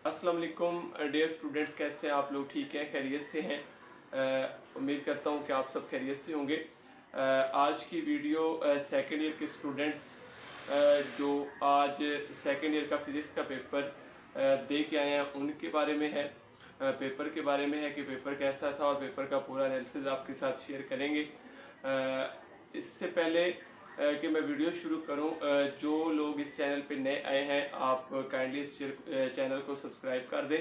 अस्सलाम वालेकुम dear students, कैसे हैं आप लोग? ठीक हैं, खैरियत से हैं? उम्मीद करता हूं कि आप सब खैरियत से होंगे। आज की वीडियो सेकेंड ईयर के स्टूडेंट्स जो आज सेकेंड ईयर का फिज़िक्स का पेपर दे के आए हैं उनके बारे में है। पेपर के बारे में है कि पेपर कैसा था और पेपर का पूरा एनालिसिस आपके साथ शेयर करेंगे। इससे पहले कि मैं वीडियो शुरू करूं, जो लोग इस चैनल पे नए आए हैं आप काइंडली इस चैनल को सब्सक्राइब कर दें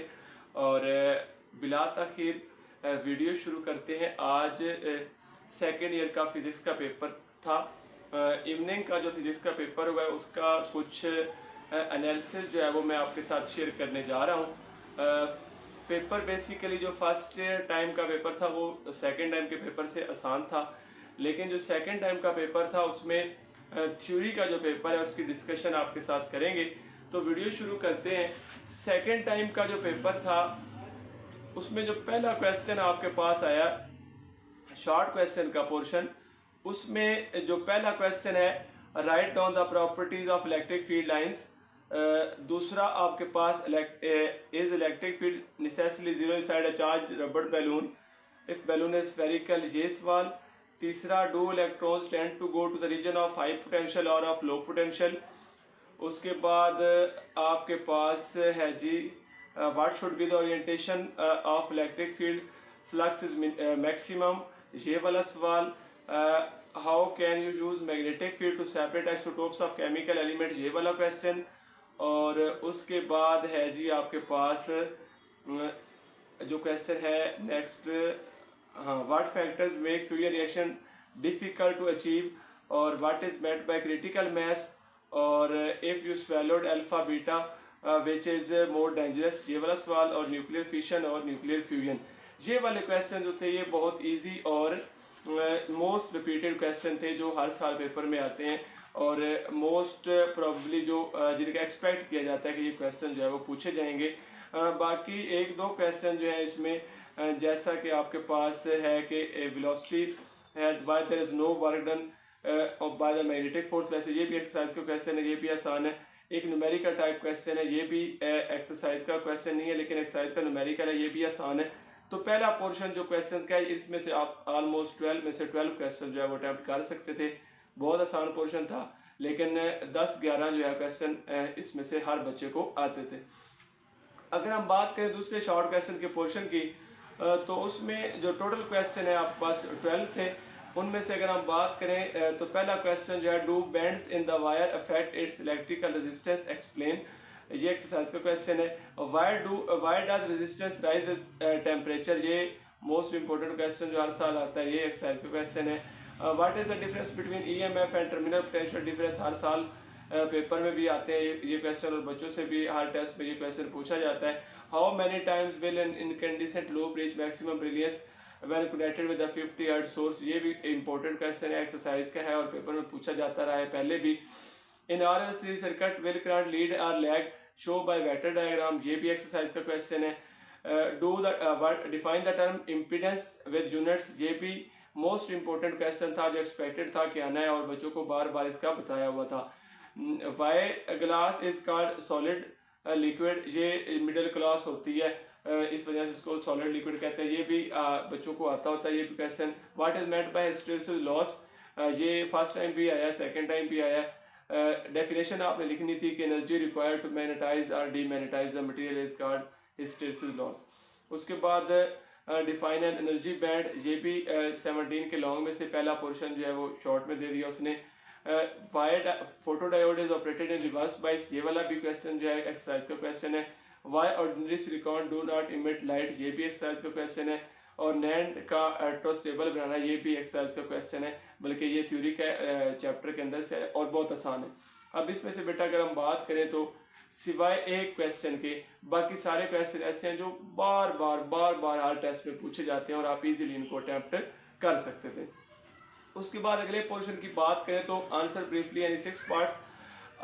और बिला ताखिर वीडियो शुरू करते हैं। आज सेकेंड ईयर का फिज़िक्स का पेपर था। इवनिंग का जो फिज़िक्स का पेपर हुआ है उसका कुछ एनालिसिस जो है वो मैं आपके साथ शेयर करने जा रहा हूँ। पेपर बेसिकली जो फर्स्ट टाइम का पेपर था वो सेकेंड टाइम के पेपर से आसान था, लेकिन जो सेकेंड टाइम का पेपर था उसमें थ्योरी का जो पेपर है उसकी डिस्कशन आपके साथ करेंगे। तो वीडियो शुरू करते हैं। सेकेंड टाइम का जो पेपर था उसमें जो पहला क्वेश्चन आपके पास आया, शॉर्ट क्वेश्चन का पोर्शन, उसमें जो पहला क्वेश्चन है write down the properties of electric field lines. दूसरा आपके पास is electric field necessarily zero inside a charge rubber balloon if balloon is spherical, ये सवाल। तीसरा do electrons tend to go to the region of high potential और of low potential. उसके बाद आपके पास है जी what should be the orientation of electric field, flux is maximum, ये वाला सवाल। How can you use magnetic field to separate isotopes of chemical element, ये वाला क्वेश्चन। और उसके बाद है जी आपके पास जो क्वेश्चन है नेक्स्ट, हाँ, what factors make fusion reaction difficult to achieve, और what is meant by critical mass, और if you swallowed alpha beta which is more dangerous, ये वाला सवाल। और न्यूक्लियर फिशन और न्यूक्लियर फ्यूजन, ये वाले क्वेश्चन जो थे ये बहुत इजी और मोस्ट रिपीटेड क्वेश्चन थे जो हर साल पेपर में आते हैं और मोस्ट प्रोबेबली जो जिनका एक्सपेक्ट किया जाता है कि ये क्वेश्चन जो है वो पूछे जाएंगे। बाकी एक दो क्वेश्चन जो है इसमें जैसा कि आपके पास है कि वेलोसिटी है why there is no work done by the magnetic force, वैसे ये भी एक्सरसाइज का क्वेश्चन है, ये भी आसान है। एक न्यूमेरिकल टाइप क्वेश्चन है, ये भी एक्सरसाइज का क्वेश्चन नहीं है लेकिन एक्सरसाइज का न्यूमेरिकल है, ये भी आसान है। तो पहला पोर्शन जो क्वेश्चन का है इसमें से आप ऑलमोस्ट 12 में से 12 क्वेश्चन जो है वो अटैम्प्ट कर सकते थे। बहुत आसान पोर्शन था, लेकिन 10-11 जो है क्वेश्चन इसमें से हर बच्चे को आते थे। अगर हम बात करें दूसरे शॉर्ट क्वेश्चन के पोर्शन की, तो उसमें जो टोटल क्वेश्चन है आपके पास 12 थे। उनमें से अगर हम बात करें तो पहला क्वेश्चन जो है do bends in the wire affect its electrical resistance explain, ये एक्सरसाइज का क्वेश्चन है। Why does resistance rise with temperature, ये मोस्ट इंपॉर्टेंट क्वेश्चन जो हर साल आता है, ये एक्सरसाइज का क्वेश्चन है। What is the difference between EMF and terminal potential difference, हर साल पेपर में भी आते हैं ये क्वेश्चन और बच्चों से भी हर टेस्ट में ये क्वेश्चन पूछा जाता है। How many times will an incandescent loop reach maximum brilliance when connected with a 50 hertz source, ये भी इंपॉर्टेंट क्वेश्चन है, एक्सरसाइज का है और पेपर में पूछा जाता रहा है पहले भी। In RL series circuit will current lead और lag show by vector diagram, ये भी एक्सरसाइज का क्वेश्चन है। Do the define the term impedance with units, ये भी मोस्ट इंपॉर्टेंट क्वेश्चन था जो एक्सपेक्टेड था कि आना है और बच्चों को बार बार इसका बताया हुआ था। Why glass is called solid liquid, ये मिडिल क्लास होती है इस वजह से इसको सॉलिड लिक्विड कहते हैं, ये भी बच्चों को आता होता है ये भी question. What is meant bye hysteresis loss, ये फर्स्ट टाइम भी आया, सेकंड टाइम भी आया। डेफिनेशन आपने लिखनी थी कि एनर्जी रिक्वायर्ड टू मैग्नेटाइज और demagnetise the material is called hysteresis loss. उसके बाद डिफाइन एन एनर्जी बैंड, ये भी 17 के लॉन्ग में से पहला पोर्शन जो है वो शॉर्ट में दे दिया उसने। Why photo diode is operated in reverse bias, ये वाला भी क्वेश्चन जो है एक्सरसाइज का क्वेश्चन है। Why ordinary silicon do not emit light, ये भी एक्सरसाइज का क्वेश्चन है। और नैंड का एट्रोस्टेबल बनाना, ये भी एक्सरसाइज का क्वेश्चन है, बल्कि ये थ्योरी का चैप्टर के अंदर से है और बहुत आसान है। अब इसमें से बेटा अगर हम बात करें तो सिवाय एक क्वेश्चन के बाकी सारे क्वेश्चन ऐसे हैं जो बार बार हर टेस्ट में पूछे जाते हैं और आप इजीली इनको अटेम्प्ट कर सकते थे। उसके बाद अगले पोर्शन की बात करें तो आंसर ब्रीफली यानी 6 पार्ट्स।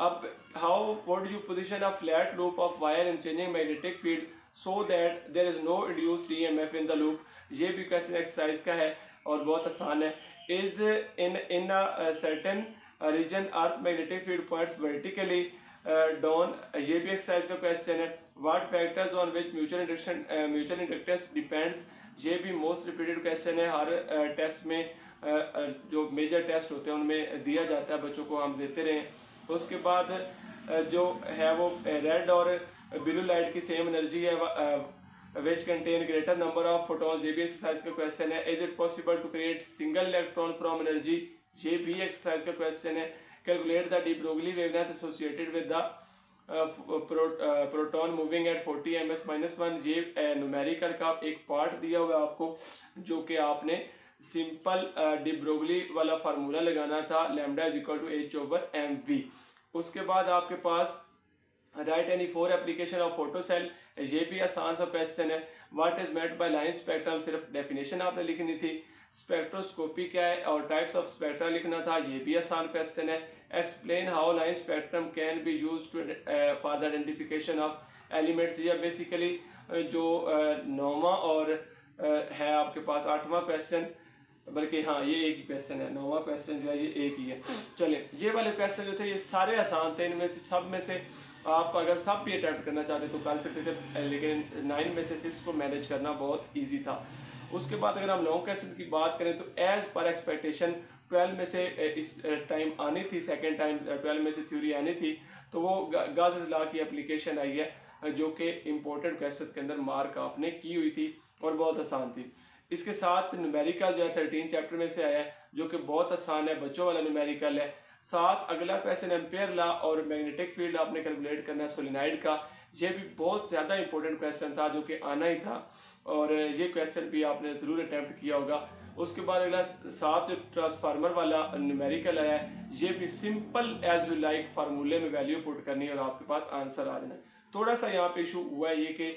अब how would you position a flat loop of wire in changing magnetic field so that there is no induced EMF in the loop, ये भी क्वेश्चन एक्सरसाइज का है और बहुत आसान है। Is in a certain region earth magnetic field points vertically, down, ये भी एक्सरसाइज का क्वेश्चन है। What factors on which mutual inductance depends, ये भी मोस्ट रिपीटेड क्वेश्चन है हर टेस्ट में, जो मेजर टेस्ट होते हैं उनमें दिया जाता है, बच्चों को हम देते रहें। उसके बाद जो है वो रेड और ब्लू लाइट की सेम एनर्जी है, which contain greater number of photons, ये भी एक्सरसाइज का क्वेश्चन है। Is it possible to create single electron from energy, ये भी एक्सरसाइज का क्वेश्चन है। Calculate the de Broglie wavelength associated with the proton moving at 40 ms-1, ये numerical का एक पार्ट दिया हुआ है आपको, जो कि आपने सिंपल डी ब्रोगली वाला फार्मूला लगाना था, lambda is equal to h/mv। उसके बाद आपके पास write any 4 application of photo cell, ये भी आसान सा क्वेश्चन है। What is meant by line spectrum, सिर्फ डेफिनेशन आपने लिखनी थी। स्पेक्ट्रोस्कोपी क्या है और टाइप्स ऑफ स्पेक्ट्रा लिखना था, ये भी आसान क्वेश्चन है। Explain how line spectrum can be use for the identification of elements, ये बेसिकली जो 9वां और है आपके पास 8वां क्वेश्चन, बल्कि हाँ ये एक ही क्वेश्चन है, 9वां क्वेश्चन जो है ये एक ही है। चलिए ये वाले क्वेश्चन जो थे ये सारे आसान थे, इनमें से सब में से आप अगर सब भी अटैम्प्ट करना चाहते तो कर सकते थे, लेकिन 9 में से 6 को मैनेज करना बहुत ईजी था। उसके बाद अगर हम लॉन्ग क्वेश्चन की बात करें तो एज पर एक्सपेक्टेशन 12 में से इस टाइम आनी थी, सेकेंड टाइम 12 में से थ्योरी आनी थी, तो वो गाज़ेस लॉ की एप्लीकेशन आई है, जो कि इम्पोर्टेंट क्वेश्चन के अंदर मार्क आपने की हुई थी और बहुत आसान थी। इसके साथ न्यूमेरिकल जो है 13 चैप्टर में से आया है, जो कि बहुत आसान है, बच्चों वाला न्यूमेरिकल है। साथ अगला क्वेश्चन एम्पेयर लॉ और मैग्नेटिक फील्ड आपने कैलकुलेट करना है सोलिनाइड का, ये भी बहुत ज़्यादा इंपॉर्टेंट क्वेश्चन था, जो कि आना ही था, और ये क्वेश्चन भी आपने ज़रूर अटैम्प्ट किया होगा। उसके बाद अगला 7 जो ट्रांसफार्मर वाला न्यूमेरिकल आया है, ये भी सिंपल एज यू लाइक फार्मूले में वैल्यू पुट करनी है और आपके पास आंसर आ जाना है। थोड़ा सा यहाँ पे इशू हुआ है ये कि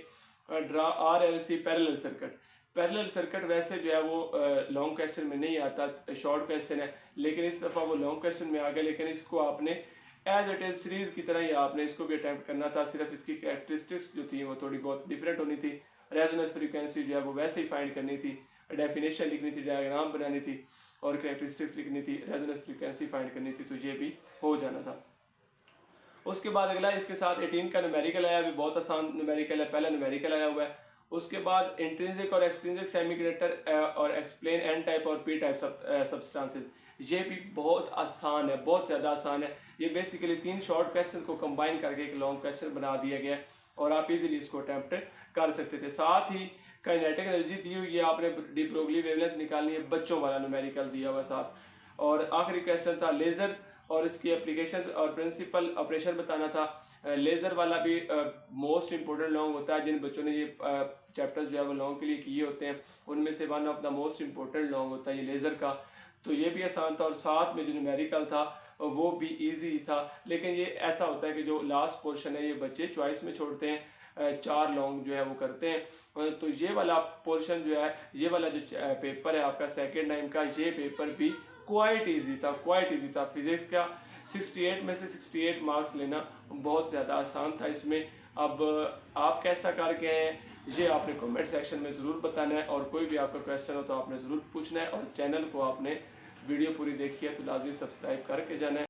draw RLC parallel circuit, parallel circuit वैसे जो है वो लॉन्ग क्वेश्चन में नहीं आता, शॉर्ट क्वेश्चन है, लेकिन इस दफ़ा वो लॉन्ग क्वेश्चन में आ गया, लेकिन इसको आपने एज इट इज सीरीज की तरह ही आपने इसको भी अटैम्प्ट करना था, सिर्फ इसकी कैरेक्टरिस्टिक्स जो थी वो थोड़ी बहुत डिफरेंट होनी थी। रेजोनेंस फ्रीक्वेंसी जो है वो वैसे ही फाइंड करनी थी, डेफिनेशन लिखनी थी, डायग्राम बनानी थी और कैरेक्टरिस्टिक्स लिखनी थी, रेजोनेंस फ्रीक्वेंसी फाइंड करनी थी, तो ये भी हो जाना था। उसके बाद अगला इसके साथ 18 का न्यूमेरिकल आया, भी बहुत आसान न्यूमेरिकल है, पहला न्यूमेरिकल आया हुआ है। उसके बाद इंट्रिंसिक और एक्सट्रिंसिक सेमीकंडक्टर और एक्सप्लेन एन टाइप और पी टाइप सब्सटेंसेस, ये भी बहुत आसान है, बहुत ज़्यादा आसान है। ये बेसिकली 3 शॉर्ट क्वेश्चन को कंबाइन करके एक लॉन्ग क्वेश्चन बना दिया गया और आप इजीली इसको अटैम्प्ट कर सकते थे। साथ ही काइनेटिक एनर्जी दी हुई है, आपने डी ब्रोगली वेवलेंथ निकालनी है, बच्चों वाला न्यूमेरिकल दिया हुआ साथ। और आखिरी क्वेश्चन था लेज़र और इसकी एप्लीकेशन और प्रिंसिपल ऑपरेशन बताना था। लेज़र वाला भी मोस्ट इंपॉर्टेंट लॉन्ग होता है, जिन बच्चों ने ये चैप्टर्स जो है वो लॉन्ग के लिए किए होते हैं, उनमें से one of the most important long होता है ये लेज़र का, तो ये भी आसान था। और साथ में जो न्यूमेरिकल था वो भी इजी था, लेकिन ये ऐसा होता है कि जो लास्ट पोर्शन है ये बच्चे चॉइस में छोड़ते हैं, 4 लॉन्ग जो है वो करते हैं। तो ये वाला पोर्शन जो है, ये वाला जो पेपर है आपका सेकेंड टाइम का, ये पेपर भी क्वाइट ईजी था। फिजिक्स का 68 में से 68 मार्क्स लेना बहुत ज़्यादा आसान था इसमें। अब आप कैसा करके हैं ये आपने कमेंट सेक्शन में ज़रूर बताना है, और कोई भी आपका क्वेश्चन हो तो आपने ज़रूर पूछना है, और चैनल को आपने वीडियो पूरी देखी है तो लाजमी सब्सक्राइब करके जाना है।